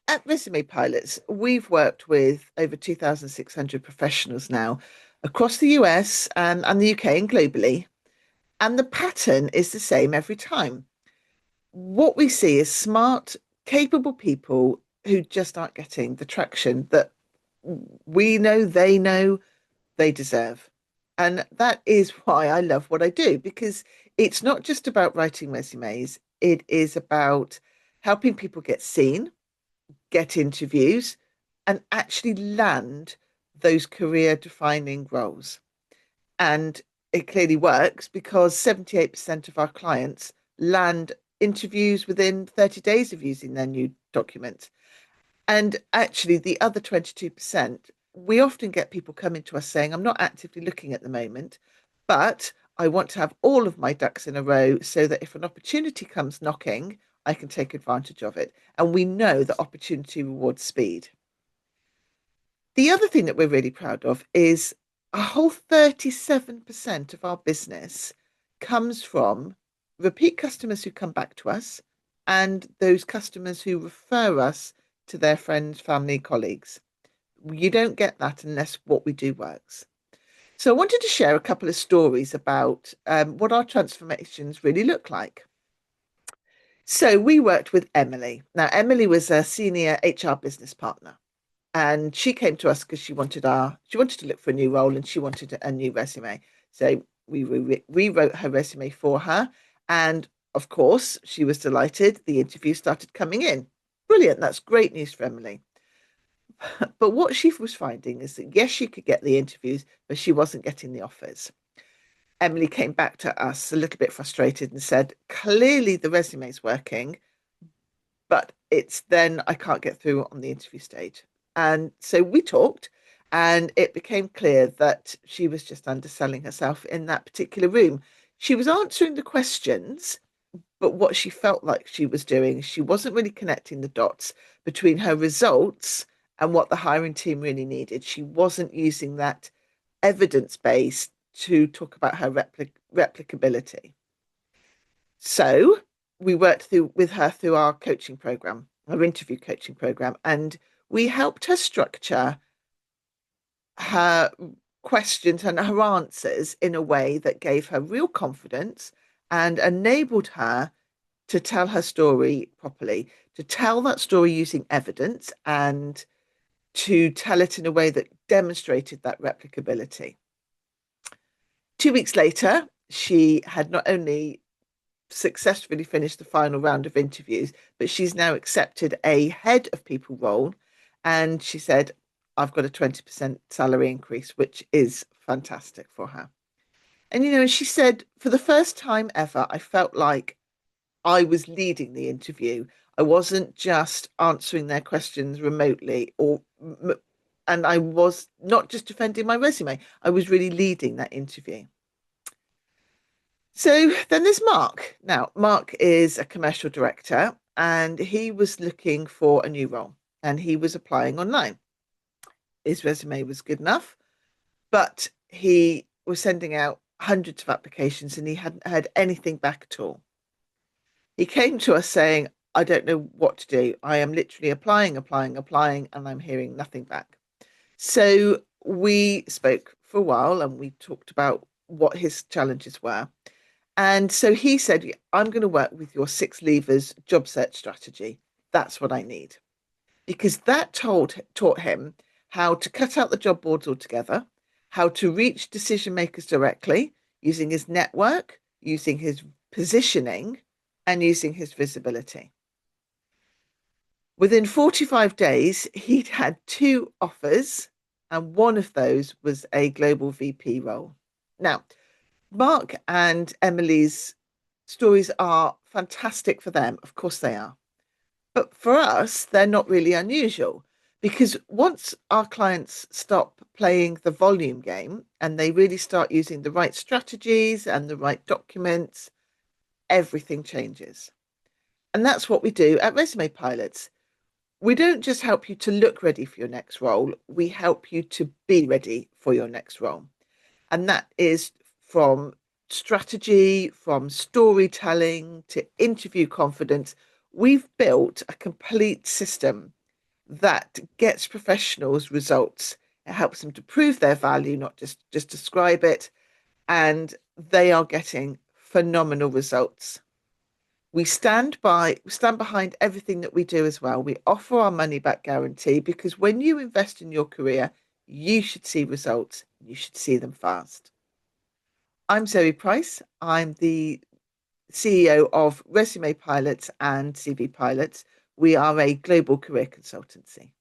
At Resume Pilots, we've worked with over 2,600 professionals now across the US and the UK and globally. And the pattern is the same every time. What we see is smart, capable people who just aren't getting the traction that we know they deserve. And that is why I love what I do, because it's not just about writing resumes, it is about helping people get seen, get interviews, and actually land those career defining roles. And it clearly works because 78% of our clients land interviews within 30 days of using their new document. And actually, the other 22%, we often get people coming to us saying, I'm not actively looking at the moment, but I want to have all of my ducks in a row so that if an opportunity comes knocking, I can take advantage of it. And we know that opportunity rewards speed. The other thing that we're really proud of is a whole 37% of our business comes from repeat customers who come back to us and those customers who refer us to their friends, family, colleagues. You don't get that unless what we do works. So I wanted to share a couple of stories about what our transformations really look like. So we worked with Emily. Now, Emily was a senior HR business partner, and she came to us because she wanted to look for a new role and she wanted a new resume. So we rewrote her resume for her, and of course, she was delighted. The interview started coming in. Brilliant. That's great news for Emily. But what she was finding is that yes, she could get the interviews, but she wasn't getting the offers. Emily came back to us a little bit frustrated and said, clearly the resume's working, but it's then I can't get through on the interview stage. And so we talked, and it became clear that she was just underselling herself in that particular room. She was answering the questions, but what she felt like she was doing, she wasn't really connecting the dots between her results and what the hiring team really needed. She wasn't using that evidence base to talk about her replicability. So we worked through with her through our coaching program, our interview coaching program, and we helped her structure her questions and her answers in a way that gave her real confidence and enabled her to tell her story properly, to tell that story using evidence and to tell it in a way that demonstrated that replicability. 2 weeks later, she had not only successfully finished the final round of interviews, but she's now accepted a head of people role. And she said, I've got a 20% salary increase, which is fantastic for her. And, she said, for the first time ever, I felt like I was leading the interview. I wasn't just answering their questions remotely and I was not just defending my resume. I was really leading that interview. So then there's Mark. Now, Mark is a commercial director and he was looking for a new role and he was applying online. His resume was good enough, but he was sending out hundreds of applications and he hadn't heard anything back at all. He came to us saying, I don't know what to do. I am literally applying, and I'm hearing nothing back. So we spoke for a while and we talked about what his challenges were. And so he said, I'm going to work with your 6 levers job search strategy. That's what I need. Because that taught him how to cut out the job boards altogether, how to reach decision makers directly using his network, using his positioning, and using his visibility. Within 45 days, he'd had 2 offers, and one of those was a global VP role. Now, Mark and Emily's stories are fantastic for them. Of course, they are. But for us, they're not really unusual because once our clients stop playing the volume game and they really start using the right strategies and the right documents, everything changes. And that's what we do at Resume Pilots. We don't just help you to look ready for your next role, we help you to be ready for your next role. And that is from strategy, from storytelling to interview confidence. We've built a complete system that gets professionals results. It helps them to prove their value, not just describe it, and they are getting phenomenal results. We stand behind everything that we do as well. We offer our money back guarantee because when you invest in your career, you should see results. You should see them fast. I'm Zoe Price. I'm the CEO of Resume Pilots and CV Pilots. We are a global career consultancy.